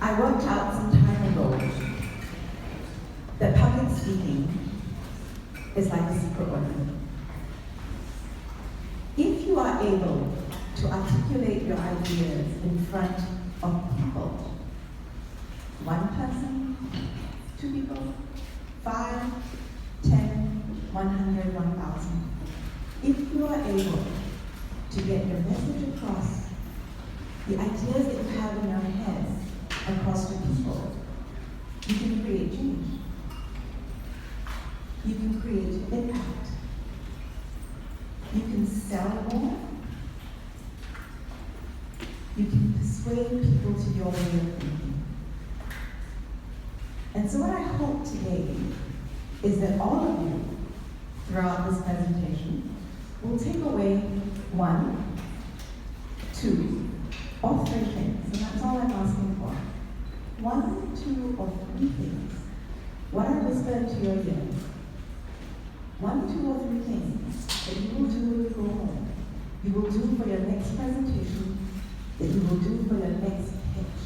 I worked out some time ago that public speaking is like a secret weapon. If you are able to articulate your ideas in front of people, one person, two people, 5, 10, 100, 1,000. If you are able to get your message across, the ideas that you have in your head across to people, you can create change. You can create impact. You can sell more. You can persuade people to your way of thinking. And so what I hope today is that all of you, throughout this presentation, will take away 1, 2, or 3 things, and that's all I'm asking for. 1, 2, or 3 things. What I whispered to your ears. 1, 2, or 3 things that you will do when you go home. You will do for your next presentation, that you will do for your next pitch.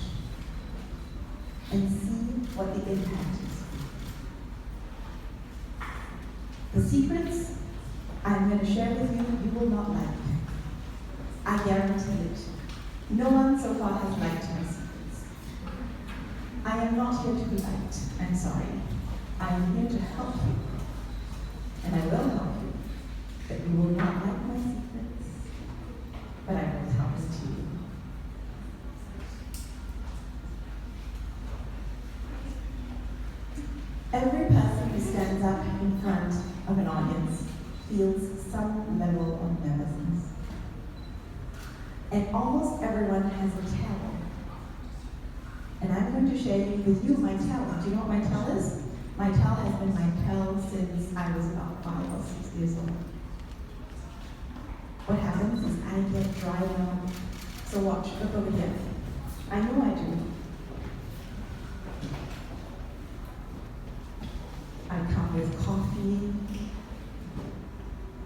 And see what the impact is. The secrets I'm going to share with you, you will not like. I guarantee it. No one so far has liked my secrets. I am not here to be liked. I'm sorry. I am here to help you. And I will help you. But you will not like my secrets. But I will tell them to you. Every person who stands up in front of an audience feels some level of nervousness. And almost everyone has a tell. And I'm going to share with you my tell. Do you know what my tell is? My tell has been my tell since I was about 5 or 6 years old. What happens is I get dry mouth. So watch, look over here. I know I do. I come with coffee.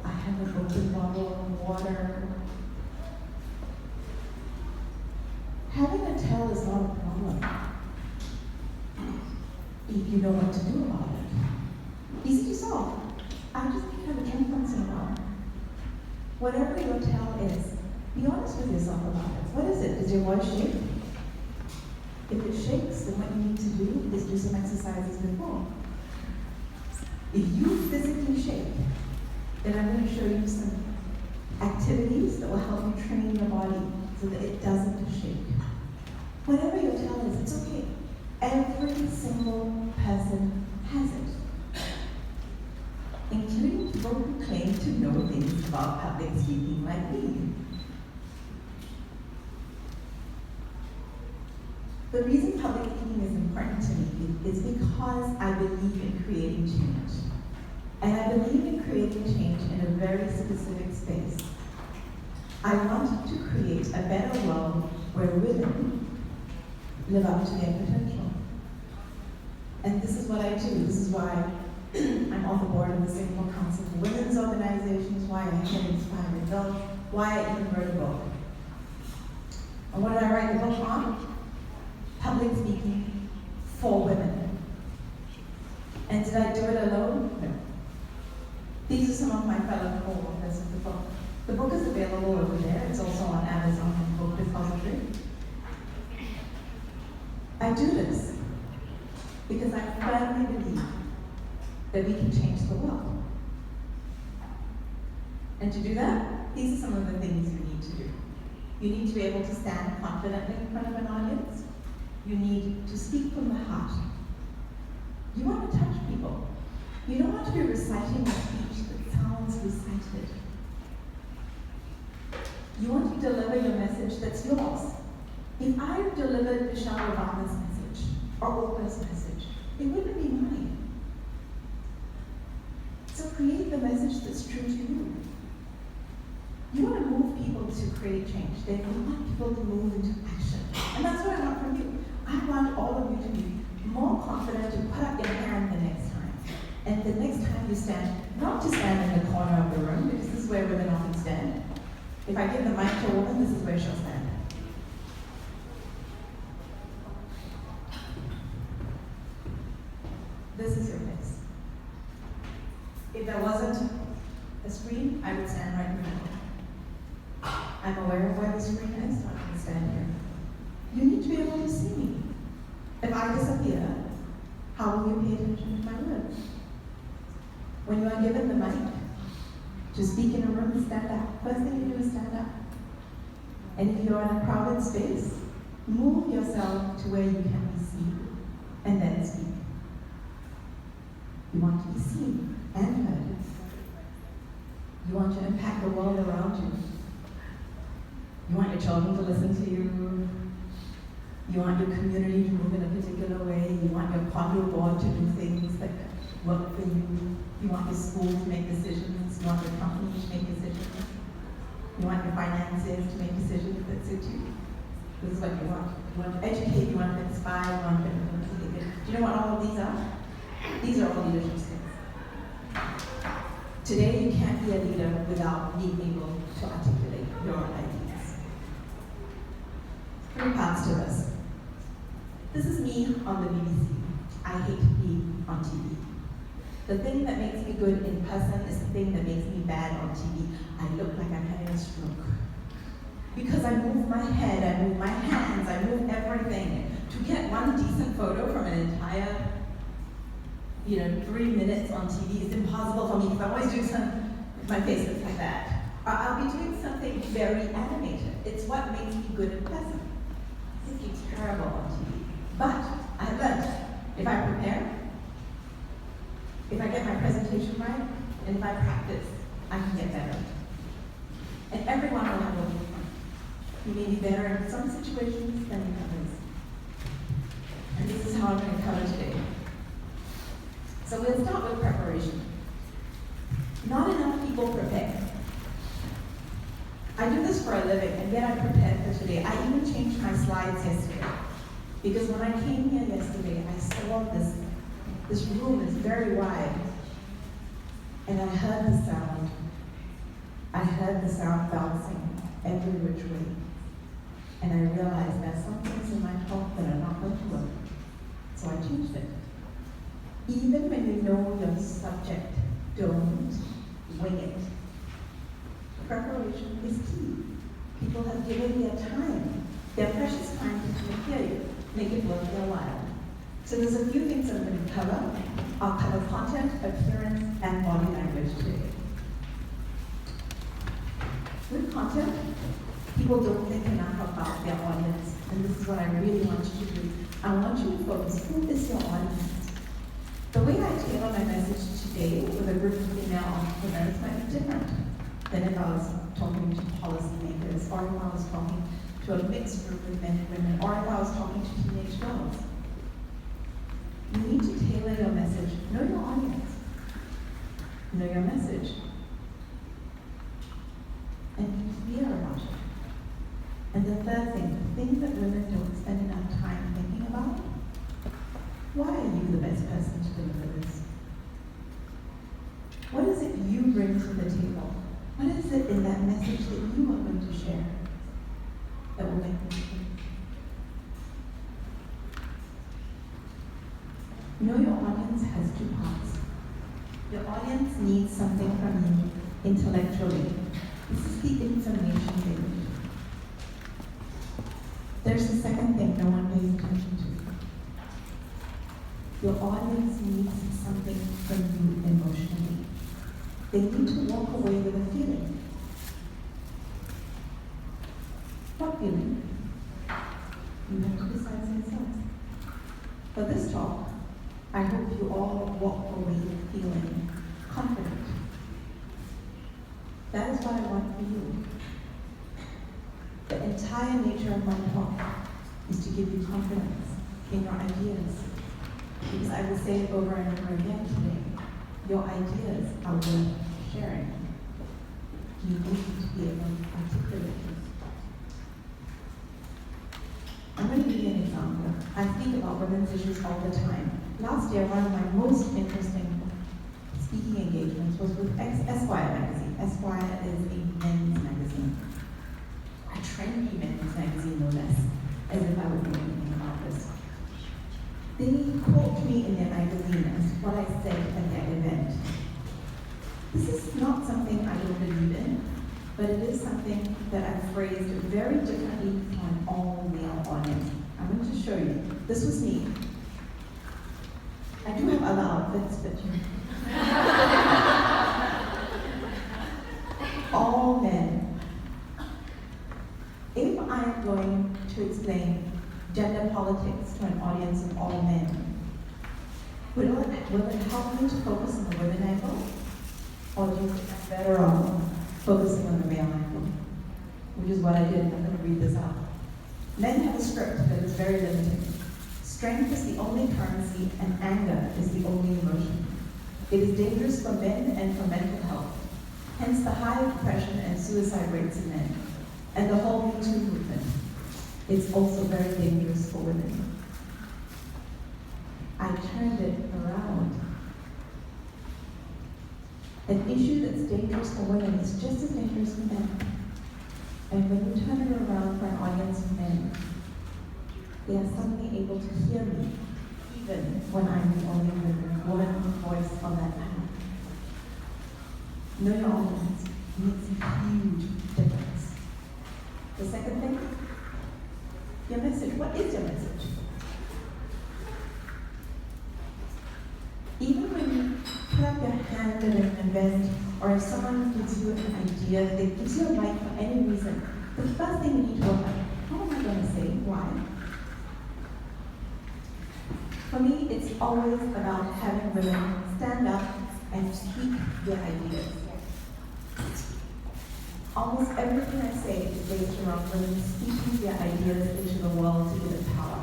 I have an open bottle of water. Having a tell is not a problem if you know what to do about it. Easy to solve. I just have a drink once in a while. Whatever your tell is, be honest with yourself about it. What is it? Does your voice shake? If it shakes, then what you need to do is do some exercises before. If you physically shake, then I'm going to show you some activities that will help you train your body so that it doesn't shake. Whatever your tell is, it's okay. Every single person has it, including people who claim to know things about public speaking like me. The reason public speaking is important to me is because I believe in creating change. And I believe in creating change in a very specific space. I want to create a better world where women live up to their potential. And this is what I do. This is why I'm on the board of the Singapore Council for Women's Organizations, why I can inspire adults, why I even wrote a book. And what did I write the book on? Public speaking for women. And did I do it alone? No. These are some of my fellow co-authors of the book. The book is available over there. It's also on Amazon and Book Depository. I do this because I firmly believe that we can change the world. And to do that, these are some of the things you need to do. You need to be able to stand confidently in front of an audience. You need to speak from the heart. You want to touch people. You don't want to be reciting a speech that sounds recited. You want to deliver your message that's yours. If I delivered Michelle Obama's message, or Oprah's message, it wouldn't be mine. So create the message that's true to you. You want to move people to create change. Then you want people to move into action. And that's what I want from you. I want all of you to be more confident to put up your hand the next time. And the next time you stand, not to stand in the corner of the room, because this is where women often stand. If I give the mic to a woman, this is where she'll stand. This is your place. If there wasn't a screen, I would stand right in the middle. I'm aware of where the screen is, so I can stand here. You need to be able to see me. If I disappear, how will you pay attention to my words? When you are given the mic to speak in a room, stand up. First thing you do is stand up. And if you're in a crowded space, move yourself to where you can be seen, and then speak. You want to be seen and heard. You want to impact the world around you. You want your children to listen to you. You want your community to move in a particular way. You want your party board to do things that work for you. You want your school to make decisions. You want your company to make decisions. You want your finances to make decisions that suit you. This is what you want. You want to educate, you want to inspire, you want to influence. Do you know what all of these are? These are all leadership skills. Today, you can't be a leader without being able to articulate your ideas. 3 parts to this. This is me on the BBC. I hate being on TV. The thing that makes me good in person is the thing that makes me bad on TV. I look like I'm having a stroke. Because I move my head, I move my hands, I move everything. To get one decent photo from an entire 3 minutes on TV is impossible for me because I'm always doing my face looks like that. Or I'll be doing something very animated. It's what makes me good in person. It's looking terrible on TV. But I've learned, if I prepare, if I get my presentation right, and if I practice, I can get better. And everyone will have a little fun. You may be better in some situations than in others. And this is how I'm going to cover today. So we'll start with preparation. Not enough people prepare. I do this for a living, and yet I prepared for today. I even changed my slides yesterday. Because when I came here yesterday, I saw this room is very wide. And I heard the sound. I heard the sound bouncing every which way. And I realized there's some things in my talk that are not going to work. So I changed it. Even when you know your subject, don't wing it. Preparation is key. People have given their time, their precious time to come and hear you, make it worth their while. So there's a few things I'm going to cover. I'll cover content, appearance, and body language today. With content, people don't think enough about their audience, and this is what I really want you to do. I want you to focus, who is your audience? The way I tailor my message today with a group of female entrepreneurs might be different than if I was talking to policymakers, or if I was talking to a mixed group of men and women, or if I was talking to teenage girls. You need to tailor your message. Know your audience. Know your message. And be clear about it. And the third thing, the thing that women don't spend enough time thinking about, why are you the best person to deliver this? What is it you bring to the table? What is it in that message that you are going to share that will make them think? Know your audience has 2 parts. Your audience needs something from you intellectually. This is the information they need. There's the second thing no one pays attention to. Your audience needs something from you emotionally. They need to walk away with a feeling. What feeling? You have to decide for yourselves. For this talk, I hope you all walk away feeling confident. That is what I want for you. The entire nature of my talk is to give you confidence in your ideas. Because I will say it over and over again today, your ideas are worth sharing. You need to be able to articulate them. I'm going to give you an example. I speak about women's issues all the time. Last year, one of my most interesting speaking engagements was with Esquire magazine. Esquire is a men's magazine. A trendy men's magazine, no less, as if I would know anything about this. They quote me in their magazines what I said at that event. This is not something I don't believe in, but it is something that I've phrased very differently for an all-male audience. I'm going to show you. This was me. I do have other outfits, but all men. If I am going to explain gender politics to an audience of all men, will it help me to focus on the women angle? Or do you think I'm better off focusing on the male angle? Which is what I did. I'm going to read this out. Men have a script that is very limiting. Strength is the only currency, and anger is the only emotion. It is dangerous for men and for mental health. Hence the high depression and suicide rates in men, and the whole Me Too movement. It's also very dangerous for women. I turned it around. An issue that's dangerous for women is just as dangerous for men. And when you turn it around for an audience of men, they are suddenly able to hear me, even when I'm the only woman voice on that panel. Know your audience makes a huge difference. The second thing, your message. What is your message? Even when you put up your hand at an event, or if someone gives you an idea, they gives you a mic for any reason, the first thing you need to work on, how am I going to say? Why? For me, it's always about having women stand up and speak their ideas. Almost everything I say is based around women speaking their ideas into the world to give it power.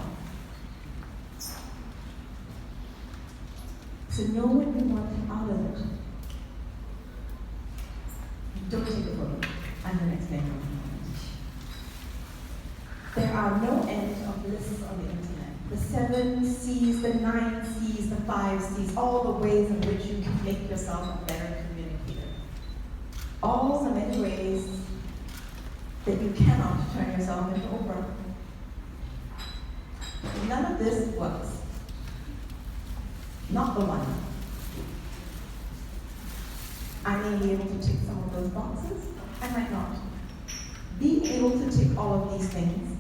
So know what you want out of it. Don't take it from me. I'm going to explain what you want. There are no end of lists on the internet. The 7 C's, the 9 C's, the 5 C's, all the ways in which you can make yourself a better communicator. All the many ways that you cannot turn yourself into Oprah. None of this works. Not the one. I may be able to tick some of those boxes, I might not. Being able to tick all of these things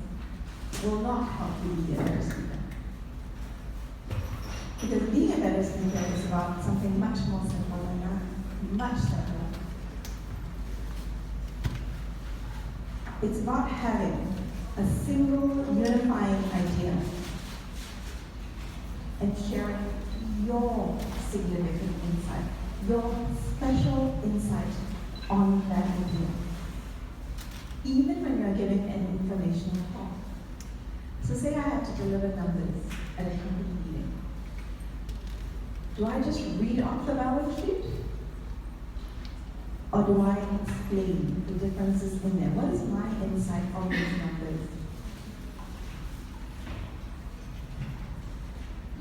will not help you be a better speaker. Because being a better speaker is about something much more simple than that. Much simpler. It's about having a single unifying idea and sharing your significant insight, your special insight on that idea. Even when you're giving an informational talk. So say I have to deliver numbers at a company meeting. Do I just read off the balance sheet? Or do I explain the differences in there? What is my insight on these numbers?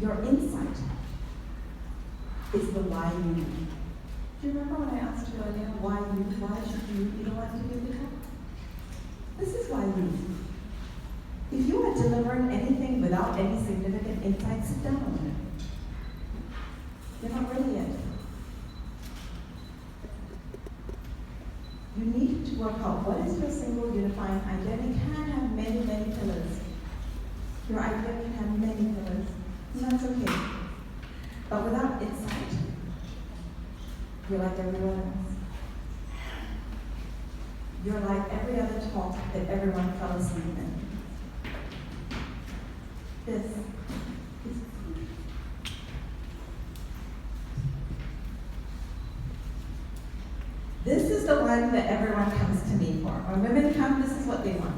Your insight is the why you. Do you remember when I asked you earlier, why should you don't want to give the talk? This is why you. If you are delivering anything without any significant insight, sit down on it. You're not ready yet. You need to work out what is your single unifying idea. It can have many, many pillars. Your idea can have many pillars, and that's okay. But without insight, you're like everyone else. You're like every other talk that everyone fell asleep in. This is This is the one that everyone comes to me for. When women come, this is what they want.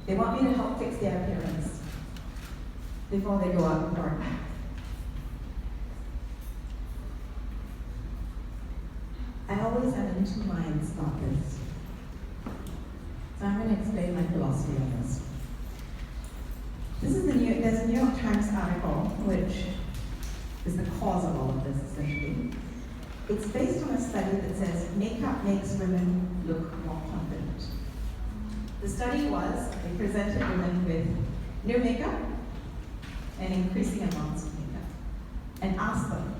They want me to help fix their appearance before they go out and work. I always am in two minds about this. So I'm going to explain my philosophy on this. There's a New York Times article, which is the cause of all of this, essentially. It's based on a study that says makeup makes women look more confident. The study was, they presented women with new makeup and increasing amounts of makeup. and ask them,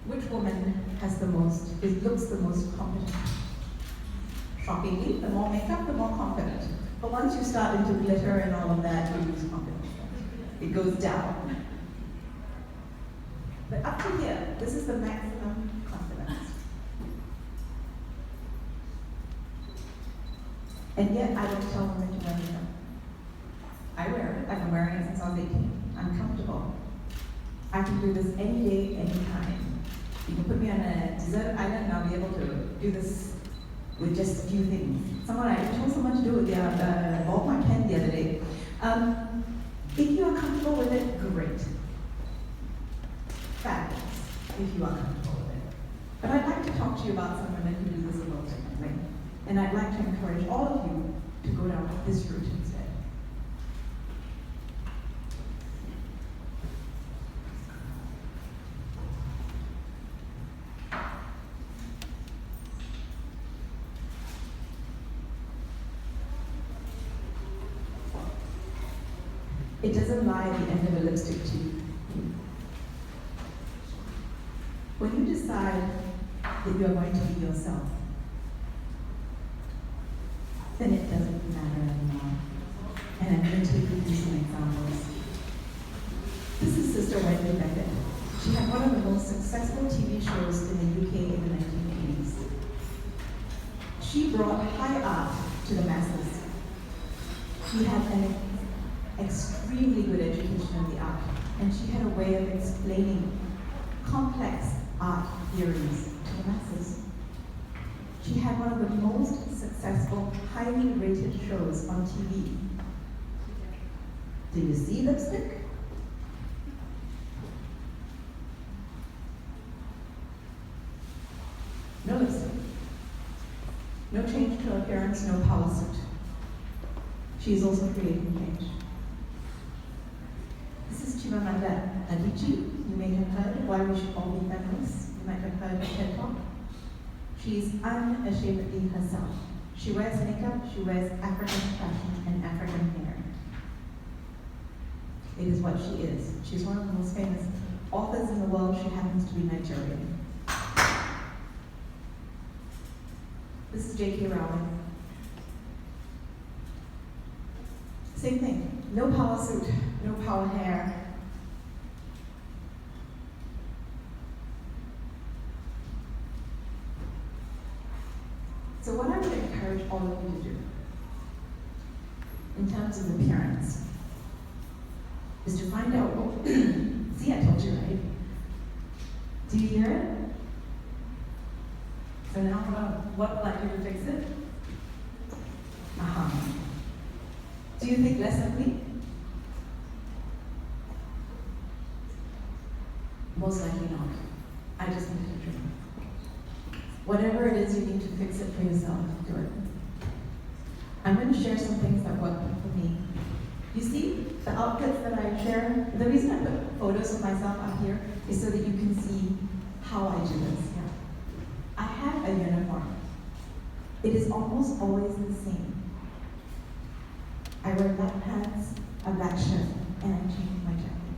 which woman looks the most confident? Shockingly, the more makeup, the more confident. But once you start into glitter and all of that, you lose confidence. It goes down. But up to here, this is the maximum confidence. And yet, I don't tell women to wear makeup. I wear it. I've been wearing it since I was 18. I'm comfortable. I can do this any day, any time. You can put me on a desert island and I'll be able to do this with just a few things. I told someone to do it, ballpoint pen the other day. If you are comfortable with it, great. Fabulous, if you are comfortable with it. But I'd like to talk to you about some women who do this a little differently. And I'd like to encourage all of you to go down this route instead. It doesn't lie at the end of a lipstick tube. When you decide that you are going to be yourself, then it doesn't matter anymore. And I'm going to take you through some examples. This is Sister Wendy Beckett. She had one of the most successful TV shows in the UK in the 1980s. She brought high art to the masses. She had an extremely good education in the art, and she had a way of explaining complex art theories to the masses. She had one of the most successful, highly rated shows on TV. Do you see lipstick? No lipstick. No change to her appearance, no power suit. She is also creating change. This is Chimamanda Adichie. You may have heard Why We Should All Be Feminists. You might have heard her TED Talk. She's unashamedly herself. She wears makeup, she wears African fashion and African hair. It is what she is. She's one of the most famous authors in the world. She happens to be Nigerian. This is J.K. Rowling. Same thing. No power suit, no power hair. So what I would encourage all of you to do, in terms of appearance, is to find out, see, I told you, right? Do you hear it? So now what will I do to fix it? Do you think less of me? Most likely not. I just need to drink. Whatever it is you need to fix it for yourself, do it. I'm going to share some things that work for me. You see the outfits that I share? The reason I put photos of myself up here is so that you can see how I do this. Yeah. I have a uniform. It is almost always the same. I wear black pants, a black shirt, and I change my jacket.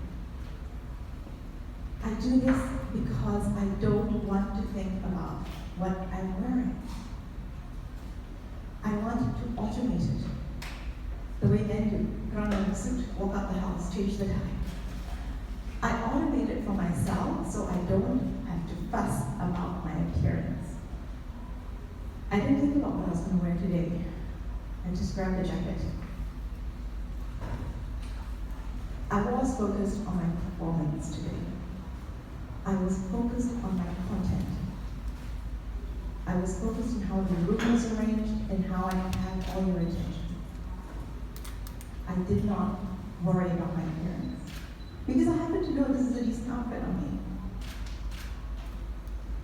I do this because I don't want to think about what I'm wearing. I want to automate it. The way men do. Put on a suit, walk out the house, change the tie. I automate it for myself so I don't have to fuss about my appearance. I didn't think about what I was going to wear today. I just grabbed a jacket. I was focused on my performance today. I was focused on my content. I was focused on how the room was arranged and how I could have all your attention. I did not worry about my appearance. Because I happen to know this is a decent outfit on me.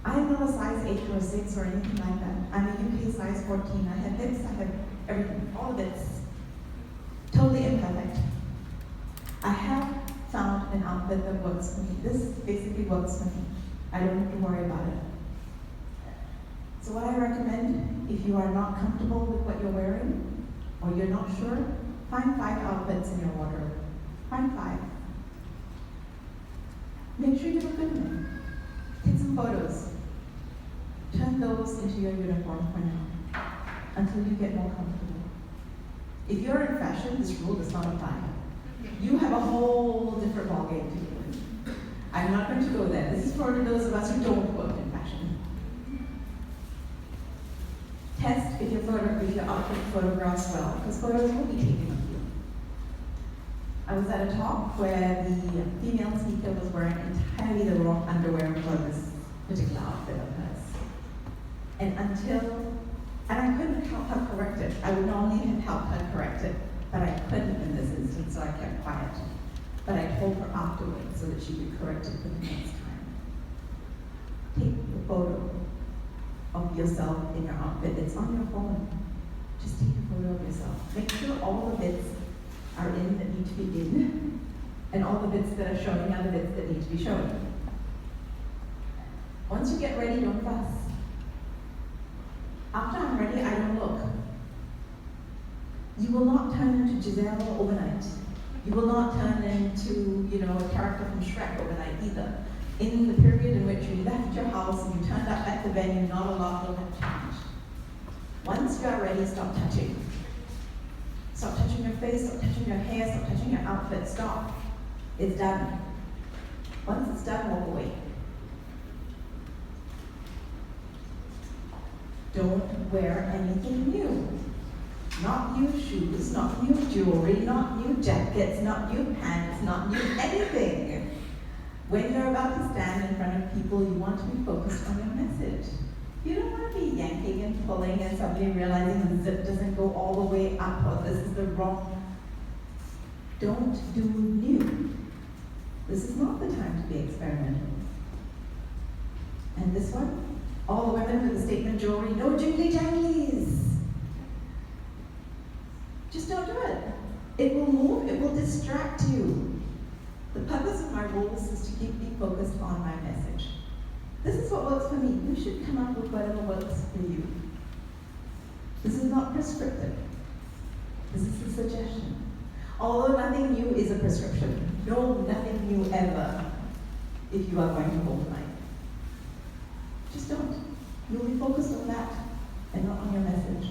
I am not a size 8 or a 6 or anything like that. I'm a UK size 14. I have hips, I have everything, all of this. Totally imperfect. I have found an outfit that works for me. This basically works for me. I don't have to worry about it. So what I recommend, if you are not comfortable with what you're wearing, or you're not sure, find 5 outfits in your wardrobe. Find 5. Make sure you look good in them. Take some photos. Turn those into your uniform for now, until you get more comfortable. If you're in fashion, this rule does not apply. You have a whole different ballgame to deal with. I'm not going to go there. This is for those of us who don't work in fashion. Test if your outfit photographs well, because photos will be taken of you. I was at a talk where the female speaker was wearing entirely the wrong underwear for this particular outfit of hers. And I couldn't help her correct it. I would normally have helped her correct it, but I couldn't in this instance, so I kept quiet. But I told her afterwards so that she could correct it for the next time. Take the photo of yourself in your outfit. It's on your phone. Just take a photo of yourself. Make sure all the bits are in that need to be in, and all the bits that are showing are the bits that need to be shown. Once you get ready, don't fuss. After I'm ready, I don't look. You will not turn into Giselle overnight. You will not turn into, a character from Shrek overnight either. In the period in which you left your house and you turned up at the venue, not a lot will have changed. Once you are ready, stop touching. Stop touching your face, stop touching your hair, stop touching your outfit, stop. It's done. Once it's done, walk away. Don't wear anything new. Not new shoes, not new jewelry, not new jackets, not new pants, not new anything. When you're about to stand in front of people, you want to be focused on your message. You don't want to be yanking and pulling and suddenly realizing the zip doesn't go all the way up or this is the wrong. Don't do new. This is not the time to be experimental. And this one, all the women with the statement jewelry, no jingly janglies. Just don't do it. It will move, it will distract you. The purpose of my rules is to keep me focused on my message. This is what works for me. You should come up with whatever works for you. This is not prescriptive. This is a suggestion. Although nothing new is a prescription. No, nothing new ever if you are going to hold mine. Just don't. You'll be focused on that and not on your message.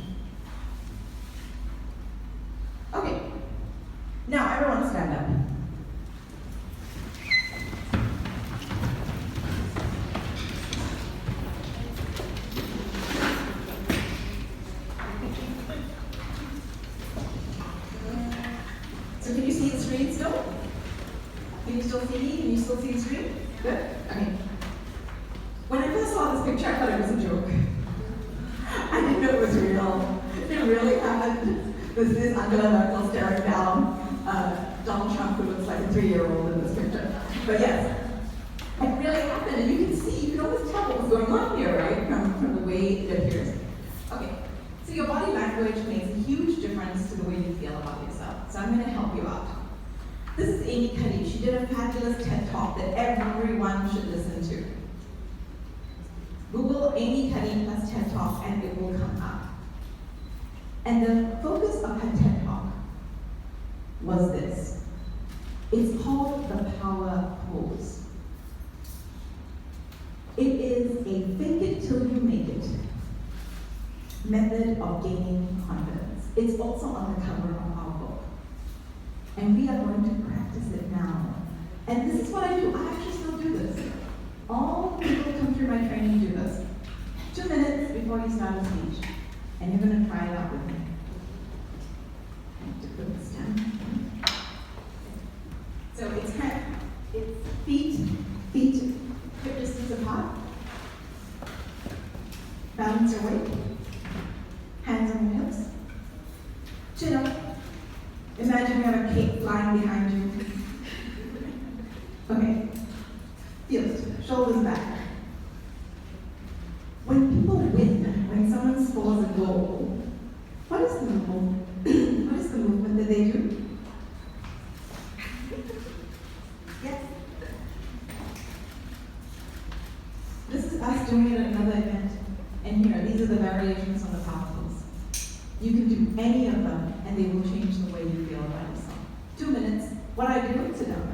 Okay. Now everyone stand up. So can you see the screen still? Can you still see me? Can you still see the screen? Good? Okay. When I first saw this picture, I thought it was a joke. I didn't know it was real. It really happened. This is Angela Merkel staring down Donald Trump, who looks like a 3-year-old in this picture. But yes, it really happened. And you can see, you can always tell what was going on here, right? From the way it appears. Okay, so your body language makes a huge difference to the way you feel about yourself. So I'm going to help you out. This is Amy Cuddy. She did a fabulous TED Talk that everyone should listen to. Google Amy Cuddy plus TED Talk and it will come up. And the focus of her TED Talk was this. It's called the power pose. It is a fake it till you make it method of gaining confidence. It's also on the cover of our book. And we are going to practice it now. And this is what I do. I actually still do this. All the people who come through my training do this. 2 minutes before you start a speech. And you're going to try it out with me. I have to put this down. So it's feet hip distance apart. Balance your weight. Hands on your hips. Chin up. Imagine you have a cake flying behind you. Okay. Feel it. Shoulders back. When people win, when someone scores a goal, what is the movement? What is the movement that they do? Yes. This is us doing it at another event. And here, these are the variations on the power pose. You can do any of them, and they will change the way you feel about yourself. 2 minutes. What I do, sit down.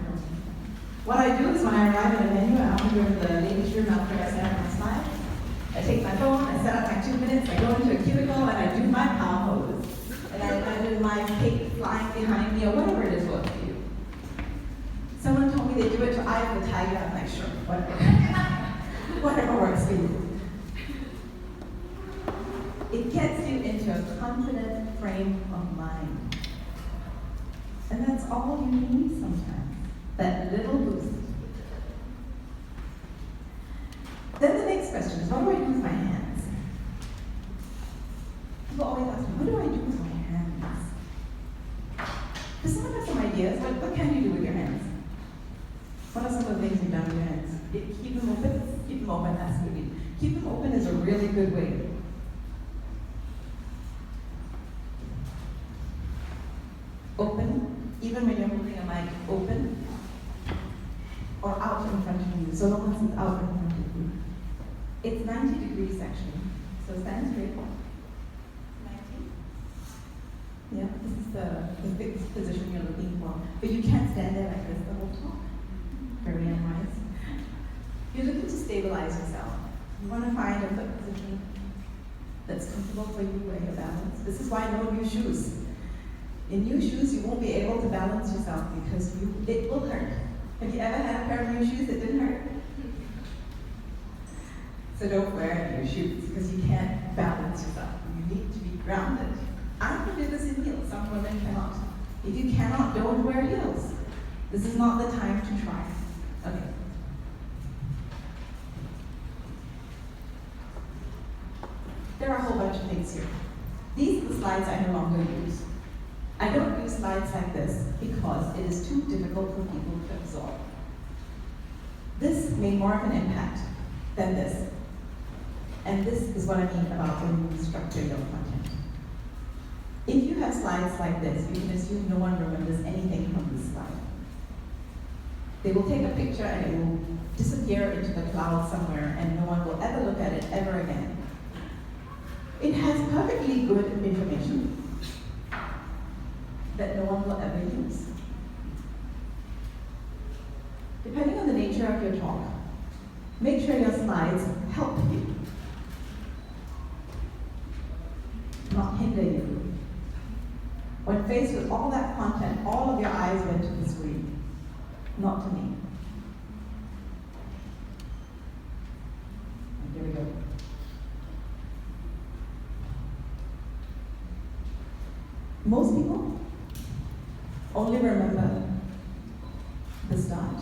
What I do is when I arrive at a venue, I often go to the ladies' room after I set up my slide. I take my phone, I set up my 2 minutes, I go into a cubicle, and I do my power pose. And I imagine my cake flying behind me, or whatever it is works for you. Someone told me they do it to eye of the tiger. I'm like, sure, whatever. Whatever works for you. It gets you into a confident frame of mind. And that's all you need sometimes, that little boost. Then the next question is, what do I do with my hands? People always ask me, what do I do with my hands? Because someone has some ideas. What can you do with your hands? What are some of the things you've done with your hands? Keep them open? Keep them open, absolutely. Keep them open is a really good way. Open, even when you're holding a mic, open, or out in front of you, so long as it's out in front of you. It's 90 degrees actually, so stand straight. 90. Yeah, this is the fixed position you're looking for. But you can't stand there like this the whole talk. Very unwise. You're looking to stabilize yourself. You want to find a foot position that's comfortable for you where you're balanced. This is why no new shoes. In new shoes, you won't be able to balance yourself because it will hurt. Have you ever had a pair of new shoes that didn't hurt? So don't wear new shoes because you can't balance yourself. You need to be grounded. I can do this in heels. Some women cannot. If you cannot, don't wear heels. This is not the time to try. Okay. There are a whole bunch of things here. These are the slides I no longer use. I don't use slides like this because it is too difficult for people to absorb. This made more of an impact than this. And this is what I mean about when you structure your content. If you have slides like this, you can assume no one remembers anything from this slide. They will take a picture and it will disappear into the cloud somewhere and no one will ever look at it ever again. It has perfectly good information that no one will ever use. Depending on the nature of your talk, make sure your slides help you, not hinder you. When faced with all that content, all of your eyes went to the screen, not to me. Here we go. Most people only remember the start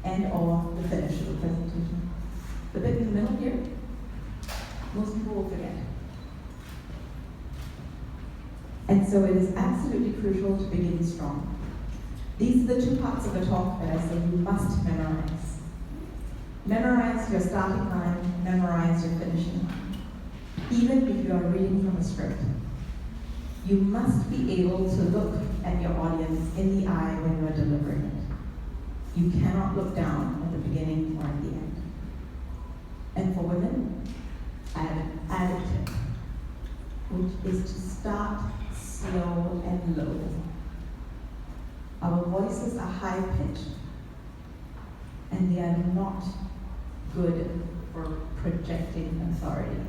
and or the finish of the presentation. The bit in the middle here, most people will forget. And so it is absolutely crucial to begin strong. These are the two parts of the talk that I say you must memorize. Memorize your starting line, memorize your finishing line. Even if you are reading from a script, you must be able to look at your audience in the eye when you are delivering it. You cannot look down at the beginning or at the end. And for women, I have an added tip, which is to start slow and low. Our voices are high pitched, and they are not good for projecting authority.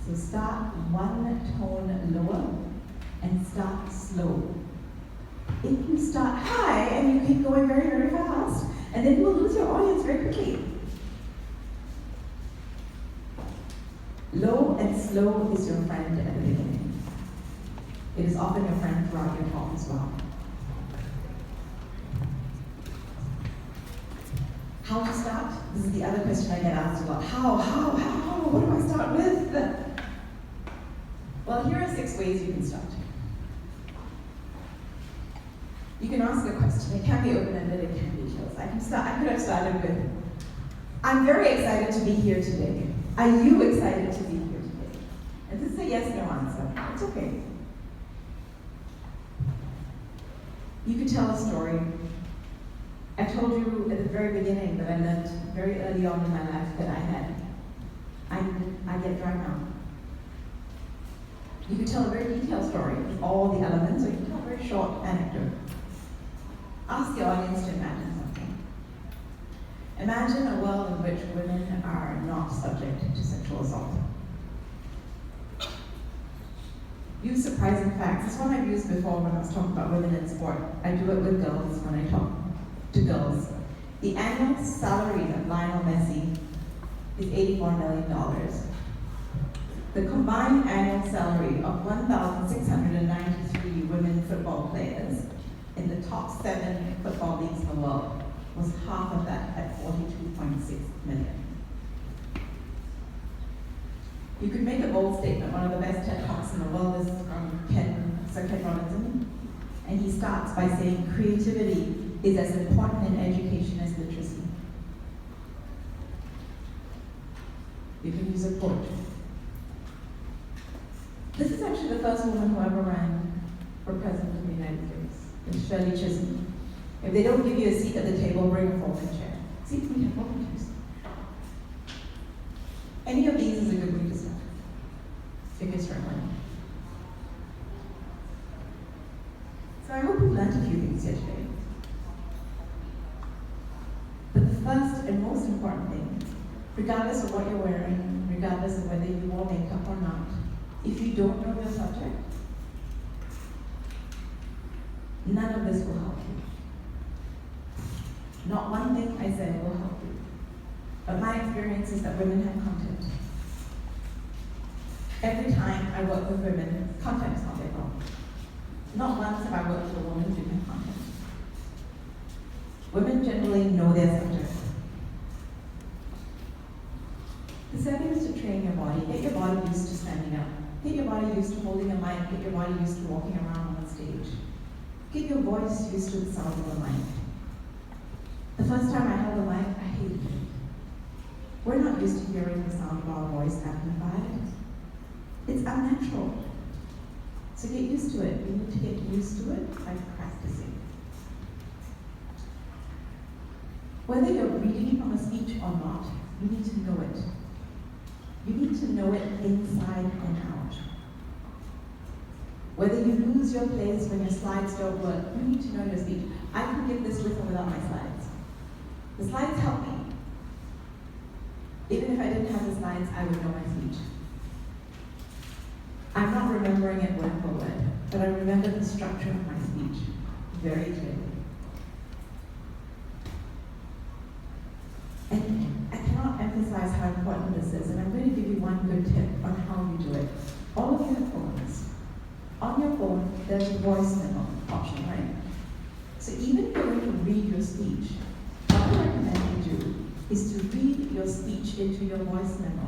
So start one tone lower and start slow. If you start high and you keep going very, very fast, and then you will lose your audience very quickly. Low and slow is your friend at the beginning. It is often your friend throughout your talk as well. How to start? This is the other question I get asked a lot. How? What do I start with? Well, here are 6 ways you can start. You can ask a question. It can be open-ended, it can be closed. I could have started with, I'm very excited to be here today. Are you excited to be here today? And this is a yes/no answer. It's okay. You could tell a story. I told you at the very beginning that I learned very early on in my life that I get dry mouth. You could tell a very detailed story with all the elements, or you can tell a very short anecdote. ask the audience to imagine something. Imagine a world in which women are not subject to sexual assault. Use surprising facts. This one I've used before when I was talking about women in sport. I do it with girls when I talk to girls. The annual salary of Lionel Messi is $84 million. The combined annual salary of 1,693 women football players in the top 7 football leagues in the world was half of that at $42.6 million. You could make a bold statement. One of the best TED Talks in the world is from Sir Ken Robinson, and he starts by saying creativity is as important in education as literacy. You can use a quote. This is actually the first woman who ever ran for president of the United States. It's Shirley Chisholm. If they don't give you a seat at the table, bring a folding chair. See, we have folding chairs. Any of these is a good way to start. If you're struggling. So I hope you've learned a few things here today. But the first and most important thing, regardless of what you're wearing, regardless of whether you wore makeup or not, if you don't know your subject, none of this will help you. Not one thing I said will help you. But my experience is that women have content. Every time I work with women, content is not their problem. Not once have I worked with a woman who didn't have content. Women generally know their subject. The second is to train your body. Get your body used to standing up. Get your body used to holding a mic. Get your body used to walking around on stage. Get your voice used to the sound of the mic. The first time I held a mic, I hated it. We're not used to hearing the sound of our voice amplified. It's unnatural. So get used to it. You need to get used to it by practicing. Whether you're reading from a speech or not, you need to know it. You need to know it inside and out. Whether you lose your place when your slides don't work, you need to know your speech. I can give this with or without my slides. The slides help me. Even if I didn't have the slides, I would know my speech. I'm not remembering it word for word, but I remember the structure of my speech very clearly. And I cannot emphasize how important this is, and I'm going to give you one good tip on how you do it. All of you have phones. On your phone, there's a voice memo option, right? So even if you're going to read your speech, what I recommend you do is to read your speech into your voice memo,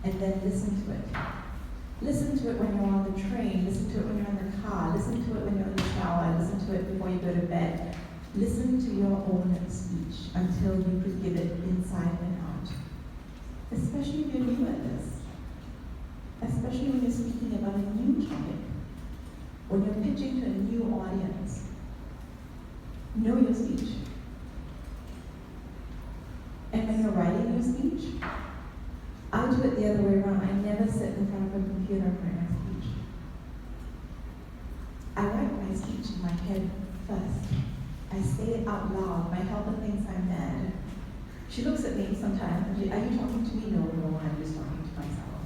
and then listen to it. Listen to it when you're on the train, listen to it when you're in the car, listen to it when you're in the shower, listen to it before you go to bed. Listen to your own speech until you could give it inside and out. Especially if you're new at this. Especially when you're speaking about a new topic. When you're pitching to a new audience. Know your speech. And when you're writing your speech, I do it the other way around. I never sit in front of a computer and write my speech. I write my speech in my head first. I say it out loud. My helper thinks I'm mad. She looks at me sometimes and are you talking to me? No, I'm just talking to myself.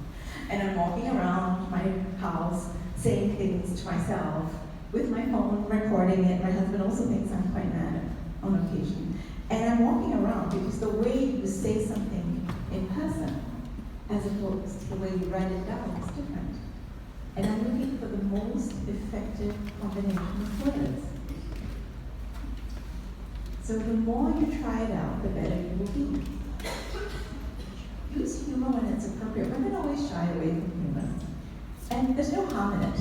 And I'm walking around my house saying things to myself with my phone, recording it. My husband also thinks I'm quite mad on occasion. And I'm walking around because the way you say something in person as opposed to the way you write it down is different. And I'm looking for the most effective combination of words. So the more you try it out, the better you will be. Use humor when it's appropriate. Women always shy away from humor. And there's no harm in it.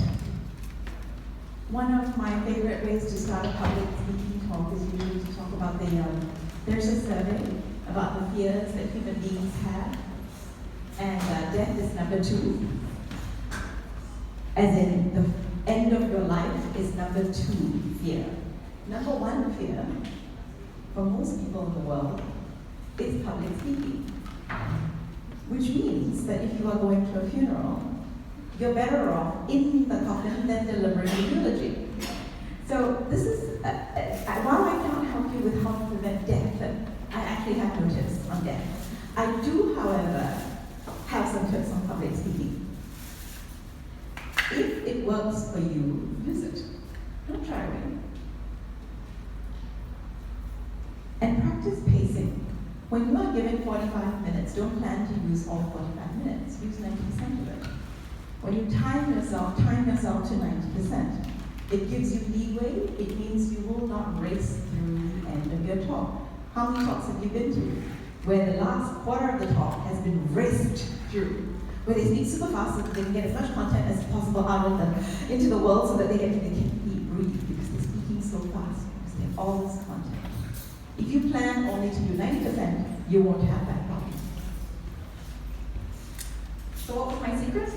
One of my favorite ways to start a public speaking talk is usually to talk about there's a survey about the fears that human beings have. And death is number 2. As in, the end of your life is number 2 fear. Number 1 fear, for most people in the world, is public speaking. Which means that if you are going to a funeral, you're better off in the coffin than delivering a eulogy. So this is while I cannot help you with how to prevent death, I actually have no tips on death. I do, however, have some tips on public speaking. If it works for you, use it. Don't try away. And practice pacing. When you are given 45 minutes, don't plan to use all 45 minutes. Use 90% of it. When you time yourself to 90%. It gives you leeway. It means you will not race through the end of your talk. How many talks have you been to where the last quarter of the talk has been raced through? Where they speak super fast so that they can get as much content as possible out of them into the world so that they can breathe because they're speaking so fast because they have all this content. If you plan only to do 90%, you won't have that problem. So what was my secret?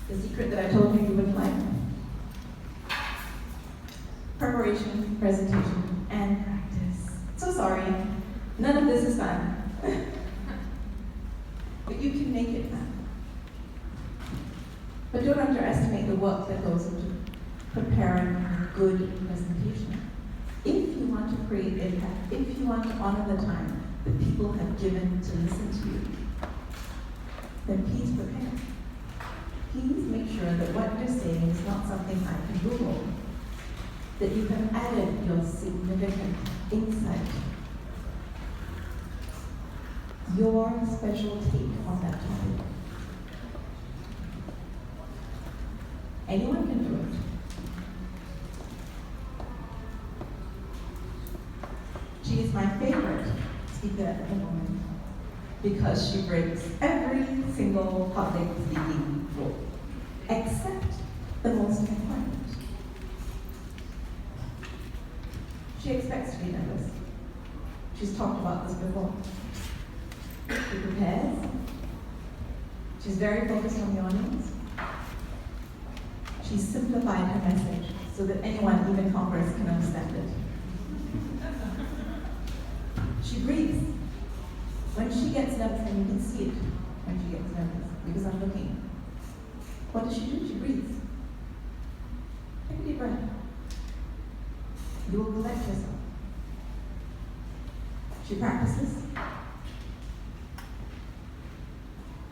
The secret that I told you wouldn't like? Preparation, presentation, and practice. So sorry, none of this is fun. But you can make it fun. But don't underestimate the work that goes into preparing a good presentation. If you want to create impact, if you want to honor the time that people have given to listen to you, then please prepare. Please make sure that what you're saying is not something I can Google, that you have added your significant insight, your special take on that topic. Anyone can do it. She is my favorite speaker at the moment because she breaks every single public speaking rule, except the most important. She expects to be nervous. She's talked about this before. She prepares. She's very focused on the audience. She's simplified her message so that anyone, even Congress, can understand it. She breathes. When she gets nervous, and you can see it when she gets nervous, because I'm looking. What does she do? She breathes. Take a deep breath. You will collect yourself. She practices.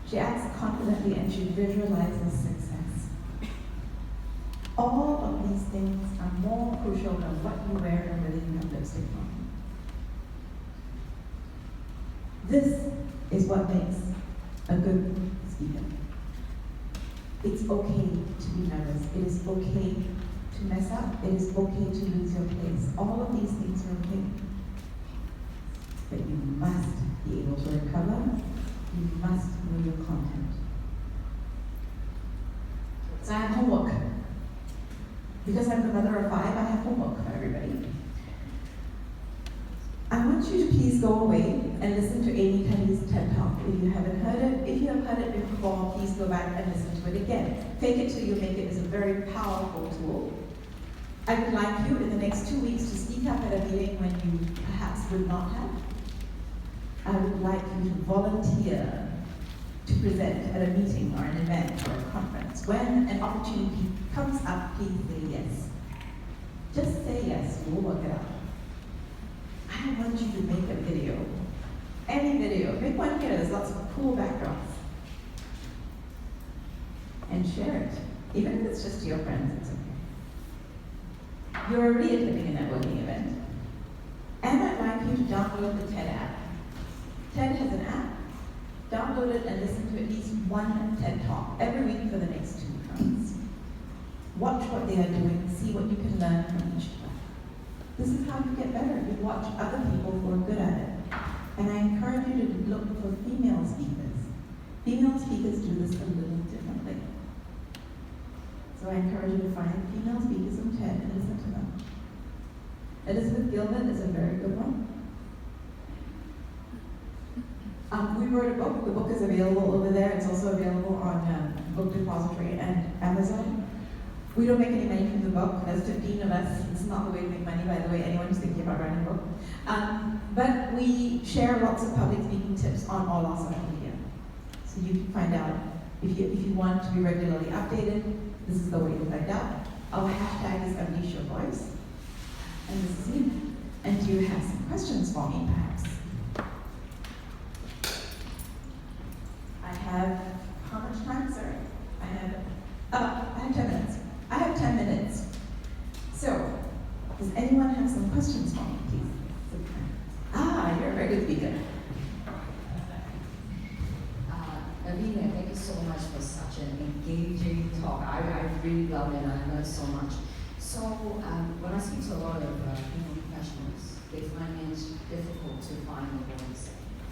She acts confidently and she visualizes success. All of these things are more crucial than what you wear and whether you have lipstick on. This is what makes a good speaker. It's okay to be nervous. It is okay to mess up. It is okay to lose your place. All of these things are okay. But you must be able to recover. You must know your content. So I have homework. Because I'm the mother of 5, I have homework for everybody. I want you to please go away and listen to Amy Cuddy's TED Talk if you haven't heard it. If you have heard it before, please go back and listen to it again. Fake it till you make it is a very powerful tool. I would like you in the next 2 weeks to speak up at a meeting when you perhaps would not have. I would like you to volunteer to present at a meeting or an event or a conference. When an opportunity comes up, please say yes. Just say yes, we'll work it out. I want you to make a video. Any video. Make one here, there's lots of cool backdrops. And share it. Even if it's just to your friends, it's okay. You're already attending a networking event. And I'd like you to download the TED app. TED has an app. Download it and listen to at least one TED Talk every week for the next 2 months. Watch what they are doing, see what you can learn from each one. This is how you get better. You watch other people who are good at it. And I encourage you to look for female speakers. Female speakers do this a little differently. So I encourage you to find female speakers on TED and listen to them. Elizabeth Gilbert is a very good one. We wrote a book. The book is available over there. It's also available on Book Depository and Amazon. We don't make any money from the book. There's 15 of us. It's not the way we make money, by the way, anyone who's thinking about writing a book. But we share lots of public speaking tips on all our social media. So you can find out, if you want to be regularly updated, this is the way to find out. Our hashtag is Unleash Your Voice. And this is you. And do you have some questions for me, perhaps? I have, how much time, sir? I have 10 minutes. I have 10 minutes. So, does anyone have some questions for me, please? You're a very good speaker. Lavinia, thank you so much for such an engaging talk. I really love it and I learned so much. So when I speak to a lot of female professionals, they find it difficult to find the voice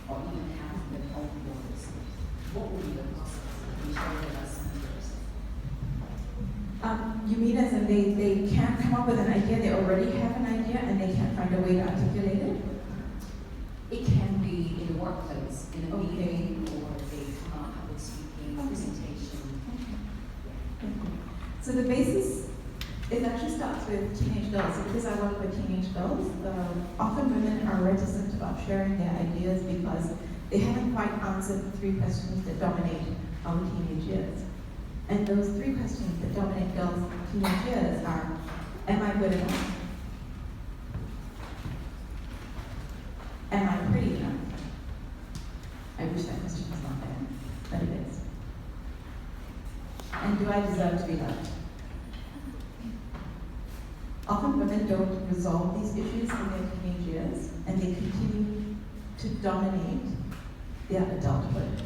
or even have their own voice. What would be the process? Can you share with us some of yours? You mean as in they can't come up with an idea, they already have an idea and they can't find a way to articulate it? It can be in the workplace, in a meeting, or they come out public speaking, presentation. So the basis, it actually starts with teenage girls. So because I work with teenage girls, often women are reticent about sharing their ideas because they haven't quite answered the 3 questions that dominate our teenage years. And those 3 questions that dominate girls' teenage years are, am I good enough? Am I pretty enough? I wish that question was not there, but it is. And do I deserve to be loved? Often women don't resolve these issues in their teenage years, and they continue to dominate their adulthood,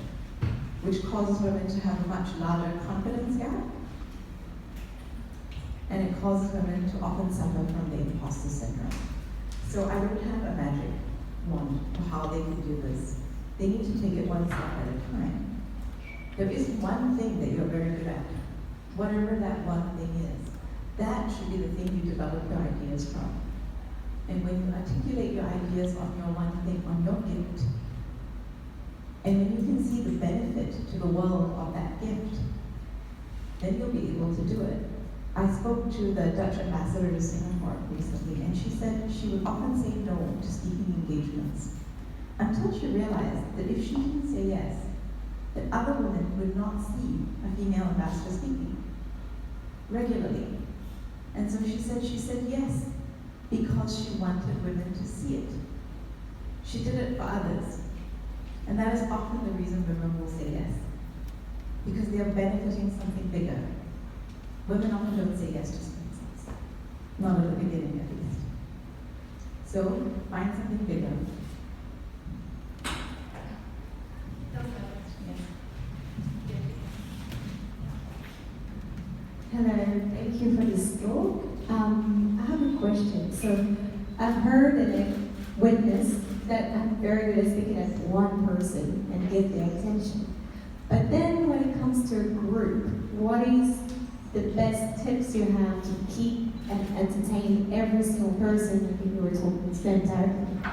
which causes women to have a much larger confidence gap, and it causes women to often suffer from the imposter syndrome. So I don't have a magic wand for how they can do this. They need to take it one step at a time. There is one thing that you're very good at, whatever that one thing is. That should be the thing you develop your ideas from. And when you articulate your ideas on your one thing, on your gift, and when you can see the benefit to the world of that gift, then you'll be able to do it. I spoke to the Dutch ambassador to Singapore recently, and she said she would often say no to speaking engagements until she realized that if she didn't say yes, that other women would not see a female ambassador speaking regularly. And so she said yes, because she wanted women to see it. She did it for others. And that is often the reason women will say yes, because they are benefiting something bigger. Women often don't say yes to themselves, not at the beginning at least. So find something bigger. Hello, thank you for this talk. I have a question. So I've heard and I've witnessed that I'm very good at speaking as one person and get their attention. But then when it comes to a group, what is the best tips you have to keep and entertain every single person? I think we were talking spend time.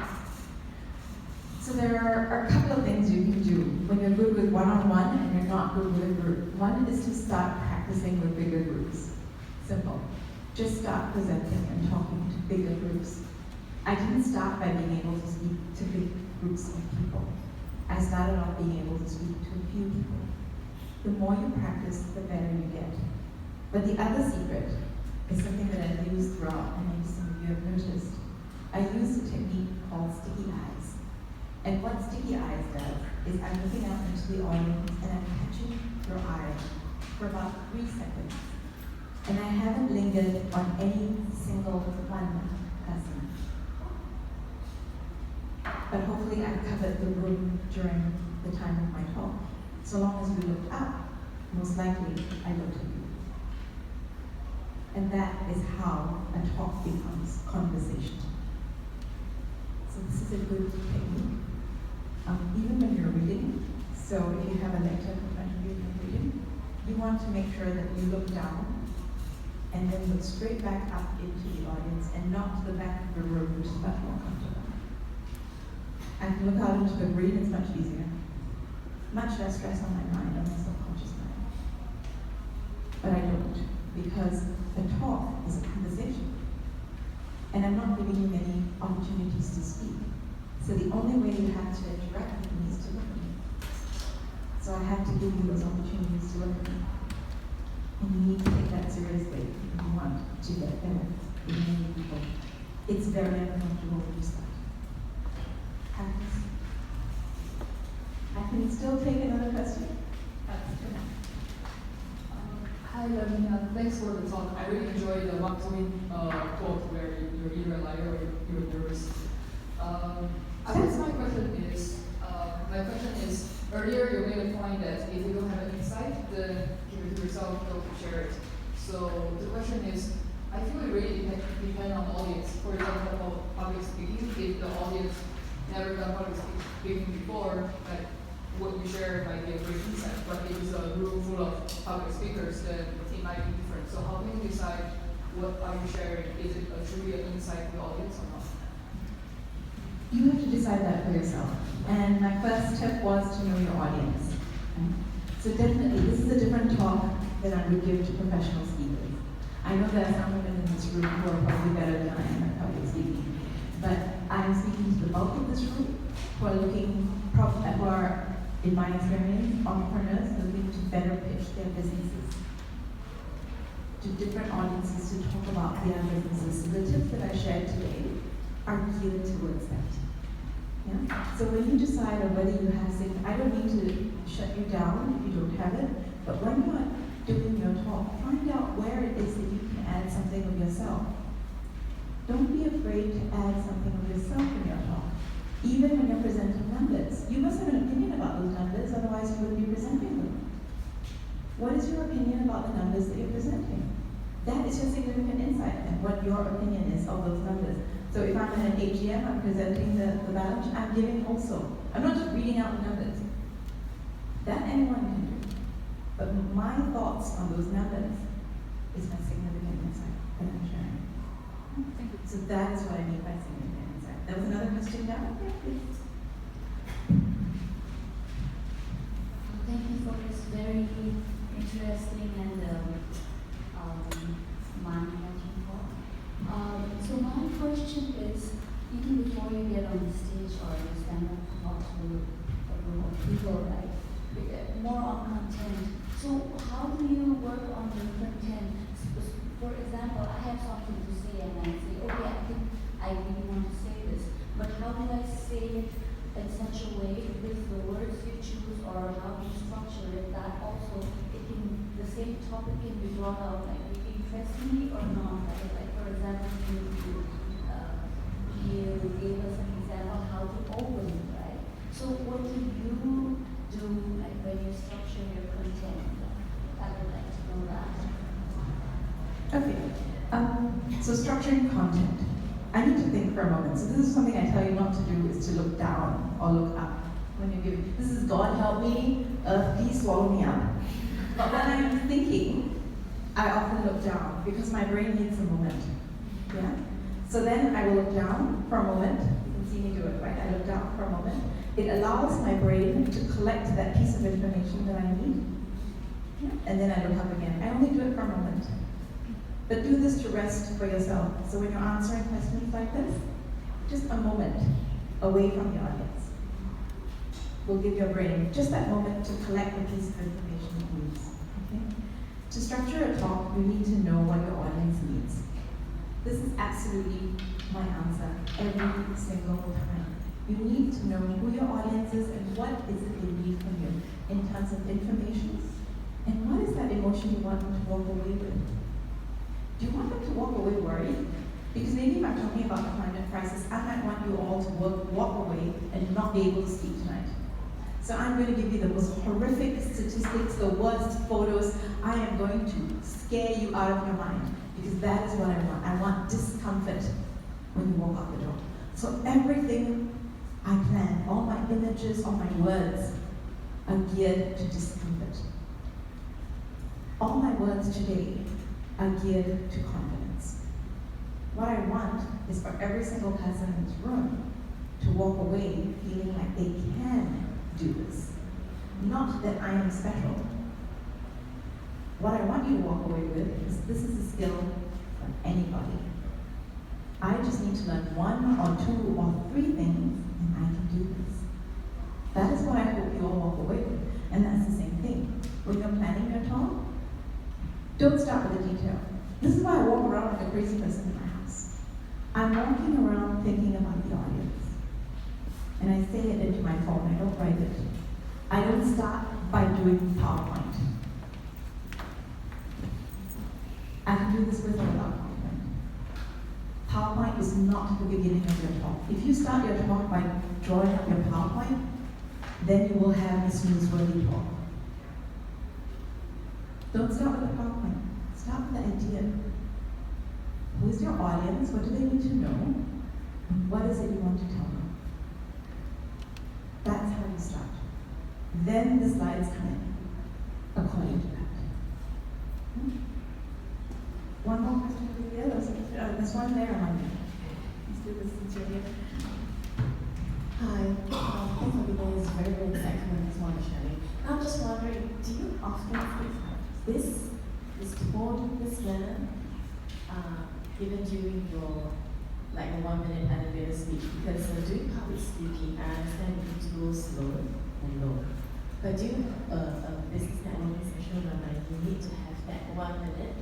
So there are a couple of things you can do when you're good with one-on-one and you're not good with a group. One is to start practicing with bigger groups. Simple. Just start presenting and talking to bigger groups. I didn't start by being able to speak to big groups of people. I started off being able to speak to a few people. The more you practice, the better you get. But the other secret is something that I've used throughout, and maybe some of you have noticed. I use a technique called sticky eyes. And what sticky eyes does is I'm looking out into the audience and I'm catching your eye for about 3 seconds. And I haven't lingered on any single one person. But hopefully I've covered the room during the time of my talk. So long as you looked up, most likely I looked at you. And that is how a talk becomes conversational. So this is a good technique. Even when you're reading, so if you have a lecture in front of you and you're reading, you want to make sure that you look down and then look straight back up into the audience and not to the back of the room, which is much more comfortable. I can look out into the green, it's much easier. Much less stress on my mind, on my subconscious mind. But I don't, because a talk is a conversation. And I'm not giving you many opportunities to speak. So the only way you have to interact with me is to look at me. So I have to give you those opportunities to look at me. And you need to take that seriously if you want to get better with many people. it's very uncomfortable to start. Happens. I can still take another question. Hi, Lavinia. Thanks for the talk. I really enjoyed the Mark Twain quote where you're either a liar or you're nervous. I guess my question is, earlier you made a point that if you don't have an insight, then keep it to yourself, don't share it. So the question is, I feel it really depends on the audience. For example, public speaking, if the audience never done public speaking before, like what you share might be a great insight. But if it's a room full of public speakers, then it might be different. So how can you decide what are you sharing? Is it truly an insight to the audience or not? You have to decide that for yourself. And my first tip was to know your audience. Okay? So definitely, this is a different talk than I would give to professional speakers. I know there are some women in this room who are probably better than I am at public speaking. But I'm speaking to the bulk of this room who are looking, who are, in my experience, entrepreneurs looking to better pitch their businesses to different audiences to talk about their businesses. So the tips that I shared today are geared towards that. Yeah? So when you decide on whether you have something, I don't mean to shut you down if you don't have it, but when you are doing your talk, find out where it is that you can add something of yourself. Don't be afraid to add something of yourself in your talk. Even when you're presenting numbers. You must have an opinion about those numbers, otherwise you wouldn't be presenting them. What is your opinion about the numbers that you're presenting? That is your significant insight and what your opinion is of those numbers. So if I'm in an AGM, I'm presenting the balance, I'm giving also. I'm not just reading out the numbers. That anyone can do. But my thoughts on those numbers is my significant insight that I'm sharing. Thank you. So that is what I mean by significant insight. There was another question down there, please. Thank you for this very interesting and mind-catching talk. So my question is, even before you get on the stage or you stand up to talk to a group of people, right? More on content. So how do you work on the content? For example, I have something to say and I say, okay, I think I really want to say this, but how do I say it in such a way with the words you choose or how you structure it that also the same topic can be brought out like interestingly or not? Like for example, you gave us an example how to open, right? So what do you do like when you structure your content? I would like to know that. Okay. So structuring content. I need to think for a moment. So this is something I tell you not to do, is to look down or look up when you're giving. This is God help me, please swallow me up. But when I'm thinking, I often look down because my brain needs a moment. Yeah? So then I will look down for a moment. You can see me do it, right? I look down for a moment. It allows my brain to collect that piece of information that I need. Yeah? And then I look up again. I only do it for a moment. But do this to rest for yourself. So when you're answering questions like this, just a moment away from the audience will give your brain just that moment to collect the piece of information it needs. Okay? To structure a talk, you need to know what your audience needs. This is absolutely my answer every single time. You need to know who your audience is and what is it they need from you in terms of information. And what is that emotion you want them to walk away with? Do you want them to walk away worried? Because maybe if I'm talking about the climate crisis, I might want you all to walk away and not be able to speak tonight. So I'm going to give you the most horrific statistics, the worst photos. I am going to scare you out of your mind because that is what I want. I want discomfort when you walk out the door. So everything I plan, all my images, all my words are geared to discomfort. All my words today are geared to confidence. What I want is for every single person in this room to walk away feeling like they can do this. Not that I am special. What I want you to walk away with is this is a skill for anybody. I just need to learn one or two or three things and I can do this. That is what I hope you all walk away with. And that's the same thing. When you're planning your talk, don't start with the detail. This is why I walk around like a crazy person in my house. I'm walking around thinking about the audience. And I say it into my phone, I don't write it. I don't start by doing PowerPoint. I can do this with or without PowerPoint. PowerPoint is not the beginning of your talk. If you start your talk by drawing up your PowerPoint, then you will have this newsworthy talk. Don't start with the PowerPoint. Start with the idea. Who's your audience? What do they need to know? What is it you want to tell them? That's how you start. Then the slides come in according to that. One more question for the others. There's one there on there. Let's do this since you're here. Hi, thanks for being here. It's very, very insightful this morning, Shirley. I'm just wondering, do you often see this tone, this manner, even during your like a 1 minute elevator speech? Because doing public speaking, I understand you need to go slow and low. But doing a business networking session where you need to have that 1 minute,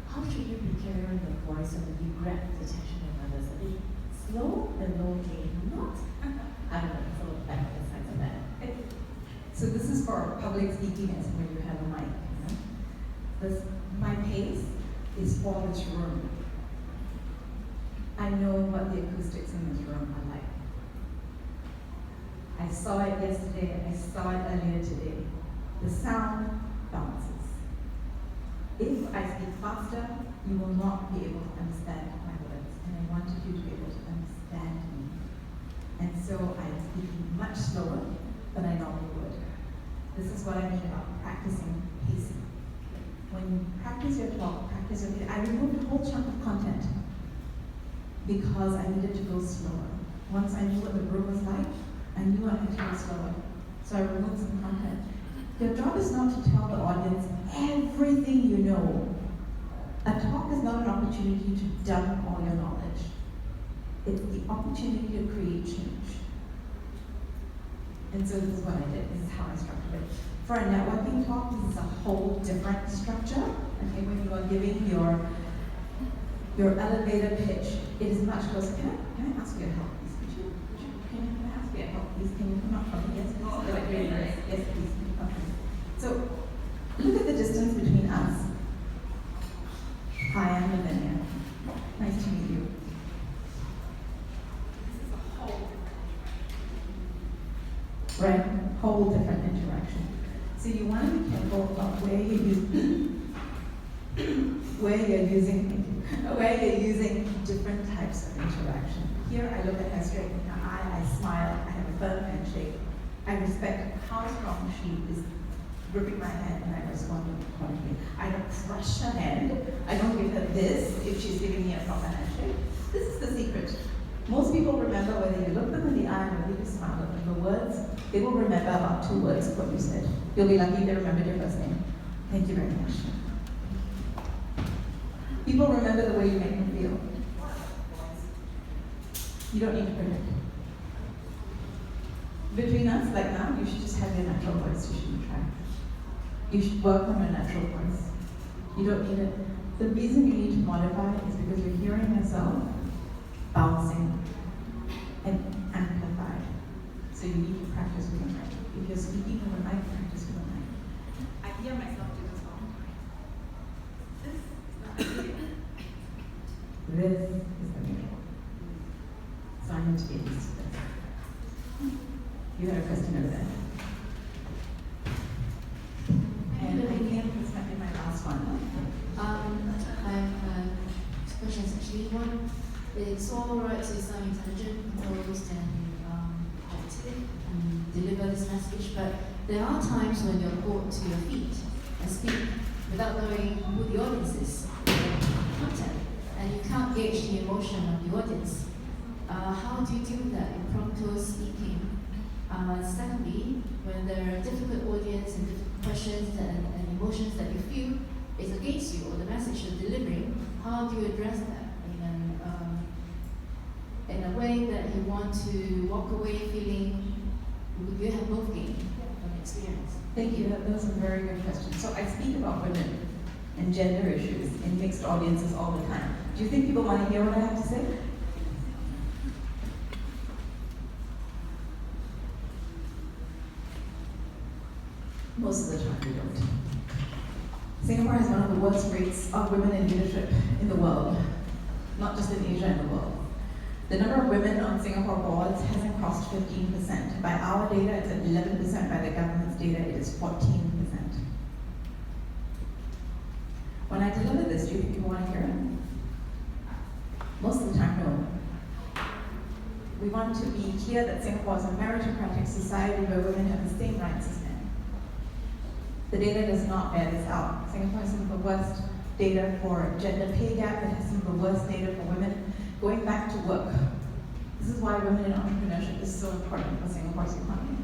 how should you be carrying your voice so that you grab the attention of others? A bit slow and low gain, not. I don't know, some of the back sides of that. So this is for public speaking as when you have a mic. My pace is for this room. I know what the acoustics in this room are like. I saw it yesterday, I saw it earlier today. The sound bounces. If I speak faster, you will not be able to understand my words, and I wanted you to be able to understand me. And so I'm speaking much slower than I normally would. This is what I mean about practicing pacing. When you practice your talk, practice your I removed a whole chunk of content because I needed to go slower. Once I knew what the room was like, I knew I had to go slower. So I removed some content. Your job is not to tell the audience everything you know. A talk is not an opportunity to dump all your knowledge. It's the opportunity to create change. And so this is what I did. This is how I structured it. For a networking talk, this is a whole different structure. Okay, when you are giving your elevator pitch, it is much closer. Can I ask you a help, please? Can I ask you a help, please? Can you come up from here? Yes, please. Yes, please. Okay. So look at the distance between us. Hi, I'm Lavinia. Nice to meet you. Right? Whole different interaction. So you want to be careful about where you're using different types of interaction. Here I look at her straight in her eye, I smile, I have a firm handshake. I respect how strong she is gripping my hand and I respond accordingly. I don't crush her hand. I don't give her this if she's giving me a proper handshake. This is the secret. Most people remember whether you look them in the eye or whether you smile at them. The words, they will remember about 2 words of what you said. You'll be lucky if they remembered your first name. Thank you very much. People remember the way you make them feel. You don't need to predict. Between us, like now, you should just have your natural voice. You shouldn't try. You should work on your natural voice. You don't need it. The reason you need to modify is because you're hearing yourself bouncing and amplified. So you need to practice with a mic. If you're speaking with a mic, practice with a mic. I hear myself do this all the time. This is not the middle. This is the middle. So I need to get used to this. You had a question over there. And I think this might be my last one. I have 2 questions actually. One, it's all right to sound intelligent, composed, and objective, and deliver this message, but there are times when you're brought to your feet and speak without knowing who the audience is, the content, and you can't gauge the emotion of the audience. How do you do that impromptu speaking? Secondly, when there are difficult audience and difficult questions and emotions that you feel is against you or the message you're delivering, how do you address that in a way that you want to walk away feeling you have both gained from the experience? Thank you. Those are very good questions. So I speak about women and gender issues in mixed audiences all the time. Do you think people want to hear what I have to say? most of the time we don't. Singapore has one of the worst rates of women in leadership in the world, not just in Asia, in the world. The number of women on Singapore boards hasn't crossed 15%. By our data, it's at 11%. By the government's data, it is 14%. When I deliver this, do you think you want to hear it? Most of the time, no. We want to be clear that Singapore is a meritocratic society where women have the same rights as men. The data does not bear this out. Singapore has some of the worst data for gender pay gap. It has some of the worst data for women going back to work. This is why women in entrepreneurship is so important for Singapore's economy.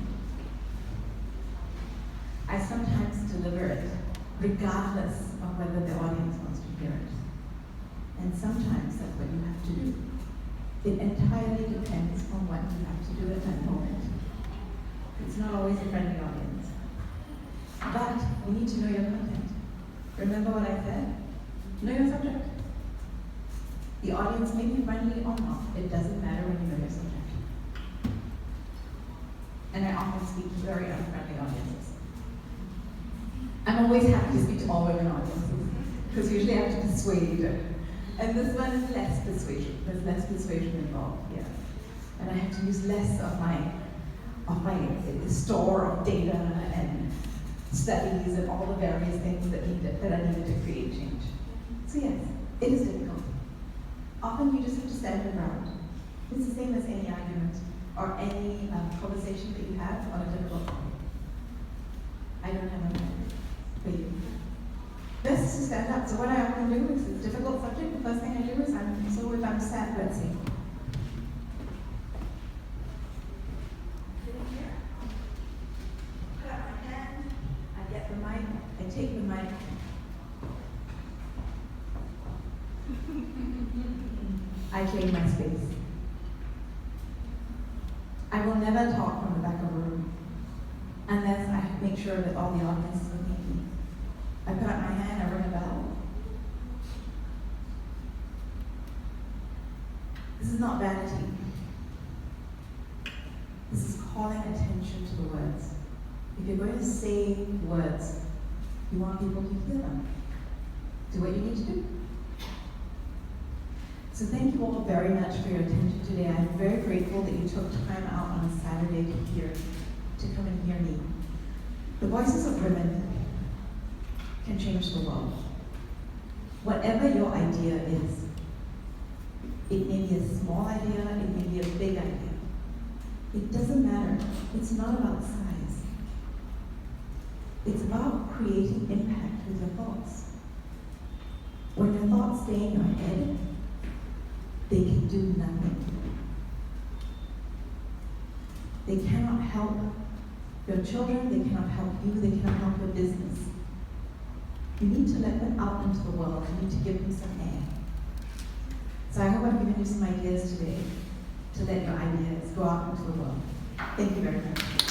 I sometimes deliver it regardless of whether the audience wants to hear it. And sometimes that's what you have to do. It entirely depends on what you have to do at that moment. It's not always a friendly audience. But you need to know your content. Remember what I said? Know your subject. The audience may be friendly or not. It doesn't matter when you know your subject. And I often speak to very unfriendly audiences. I'm always happy to speak to all women audiences, because usually I have to persuade. And this one is less persuasion. There's less persuasion involved here. And I have to use less of my store of data and studies and all the various things that are needed to create change. So yes, it is difficult. Often you just have to stand your ground. It's the same as any argument or any conversation that you have on a difficult topic. I don't have a minute for you. Best is to stand up. So what I often do is, it's a difficult subject, the first thing I do is, if I'm sad, let's see. Sitting here, put up my hand, I get the mic, I take the mic. I claim my space. I will never talk from the back of a room unless I make sure that all the audience is looking at me. I put up my hand, I ring a bell. This is not vanity. This is calling attention to the words. If you're going to say words, you want people to hear them. Do what you need to do. So thank you all very much for your attention today. I'm very grateful that you took time out on a Saturday to come and hear me. The voices of women can change the world. Whatever your idea is, it may be a small idea, it may be a big idea. It doesn't matter. It's not about size. It's about creating impact with your thoughts. When your thoughts stay in your head, they can do nothing. They cannot help your children, they cannot help you, they cannot help your business. You need to let them out into the world. You need to give them some air. So I hope I've given you some ideas today to let your ideas go out into the world. Thank you very much.